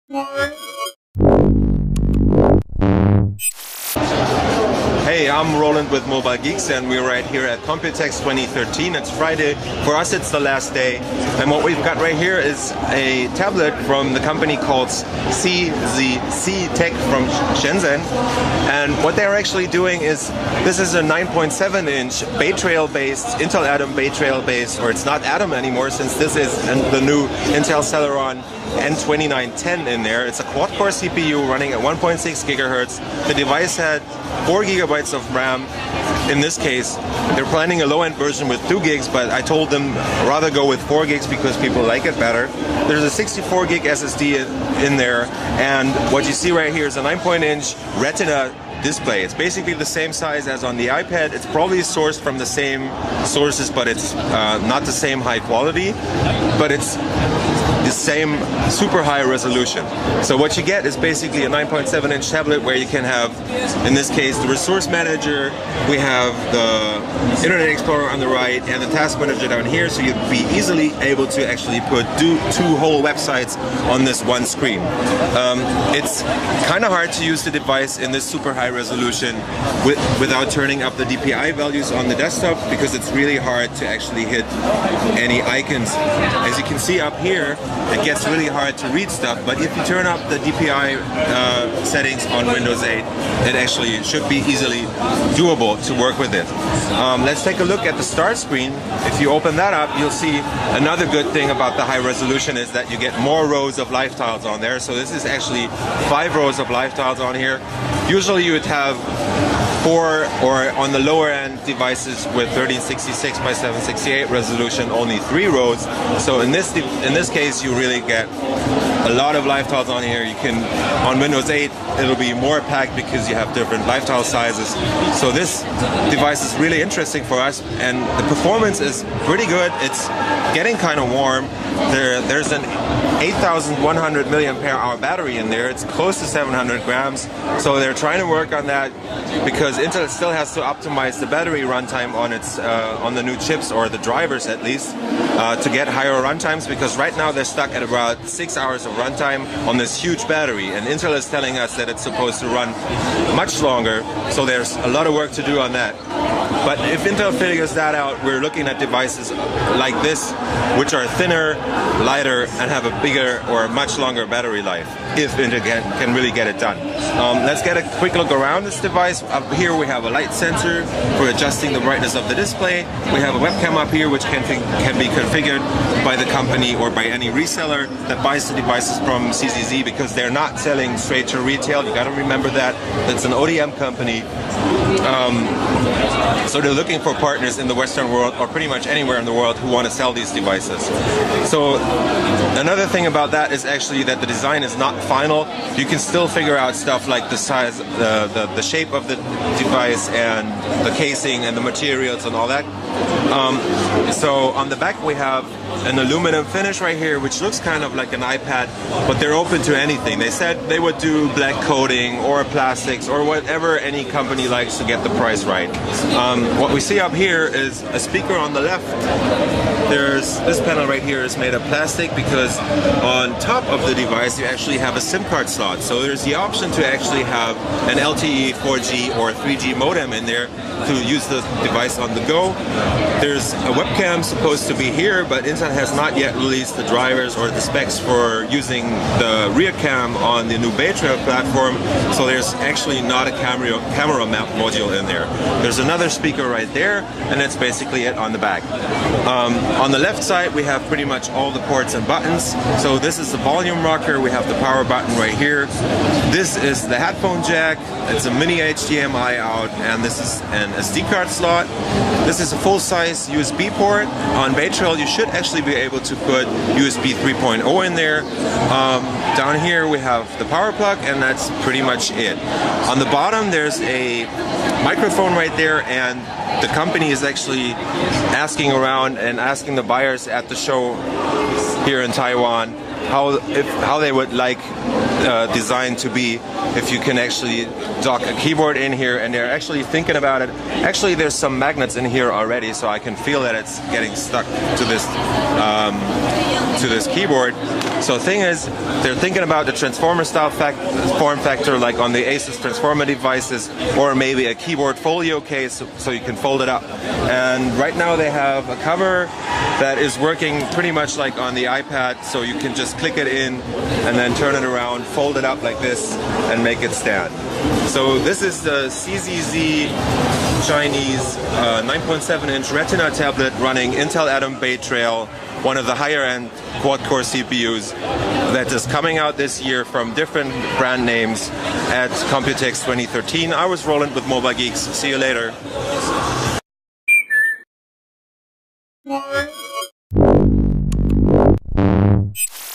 Hey, I'm Roland with Mobile Geeks, and we're right here at Computex 2013. It's Friday. For us, it's the last day. And what we've got right here is a tablet from the company called CZC Tech from Shenzhen. And what they're actually doing is, this is a 9.7-inch Bay Trail based, Intel Atom Bay Trail based, or it's not Atom anymore since this is the new Intel Celeron N2910 in there. It's a quad-core CPU running at 1.6 gigahertz. The device had 4 gigabytes of RAM. In this case, they're planning a low-end version with 2 gigs, but I told them rather go with 4 gigs because people like it better. There's a 64 gig SSD in there, and what you see right here is a 9.inch Retina display. It's basically the same size as on the iPad. It's probably sourced from the same sources, but it's not the same high quality, but it's the same super high resolution. So what you get is basically a 9.7-inch tablet where you can have, in this case, the resource manager, we have the Internet Explorer on the right, and the task manager down here, so you'd be easily able to actually put two whole websites on this one screen. It's kind of hard to use the device in this super high resolution without turning up the DPI values on the desktop, because it's really hard to actually hit any icons. As you can see up here, it gets really hard to read stuff, but if you turn up the DPI settings on Windows 8, it actually should be easily doable to work with it. Let's take a look at the start screen. If you open that up, you'll see another good thing about the high resolution is that you get more rows of live tiles on there. So this is actually 5 rows of live tiles on here. Usually you would have 4, or on the lower end devices with 1366 by 768 resolution, only 3 rows. So in this case, you really get a lot of live tiles on here. You can, on Windows 8, it'll be more packed because you have different live tile sizes. So this device is really interesting for us, and the performance is pretty good. It's getting kind of warm. There's an 8,100 milliampere hour battery in there. It's close to 700 grams. So they're trying to work on that because Intel still has to optimize the battery runtime on its on the new chips, or the drivers at least, to get higher runtimes, because right now they're stuck at about 6 hours of runtime on this huge battery, and Intel is telling us that it's supposed to run much longer, so there's a lot of work to do on that. But if Intel figures that out, we're looking at devices like this, which are thinner, lighter, and have a bigger or much longer battery life, if Intel can really get it done. Let's get a quick look around this device. Up here we have a light sensor for adjusting the brightness of the display. We have a webcam up here which can be configured by the company or by any reseller that buys the devices from CZC, because they're not selling straight to retail. You gotta remember that. That's an ODM company. So they're looking for partners in the Western world, or pretty much anywhere in the world, who want to sell these devices. So another thing about that is actually that the design is not final. You can still figure out stuff like the size, the shape of the device, and the casing and the materials and all that. So on the back we have an aluminum finish right here, which looks kind of like an iPad, but they're open to anything. They said they would do black coating or plastics or whatever any company likes to get the price right. What we see up here is a speaker on the left. There's this panel right here is made of plastic, because on top of the device you actually have a SIM card slot. So there's the option to actually have an LTE 4G or 3G modem in there to use the device on the go. There's a webcam supposed to be here, but Intel has not yet released the drivers or the specs for using the rear cam on the new Bay Trail platform, so there's actually not a camera mount module in there. There's another speaker right there, and that's basically it on the back. On the left side we have pretty much all the ports and buttons. So this is the volume rocker, we have the power button right here. This is the headphone jack, it's a mini HDMI out, and this is an SD card slot. This is a full-size USB port. On Bay Trail you should actually be able to put USB 3.0 in there. Down here we have the power plug, and that's pretty much it. On the bottom there's a microphone right there, and the company is actually asking around and asking the buyers at the show here in Taiwan how they would like design to be if you can actually dock a keyboard in here, and they're actually thinking about it. Actually, there's some magnets in here already, so I can feel that it's getting stuck to this to this keyboard. So the thing is, they're thinking about the transformer style form factor, like on the Asus transformer devices, or maybe a keyboard folio case so you can fold it up. And right now they have a cover that is working pretty much like on the iPad, so you can just click it in and then turn it around, fold it up like this, and make it stand. So this is the CZZ Chinese 9.7-inch Retina tablet running Intel Atom Bay Trail, one of the higher-end quad-core CPUs that is coming out this year from different brand names at Computex 2013. I was Roland with Mobile Geeks. See you later.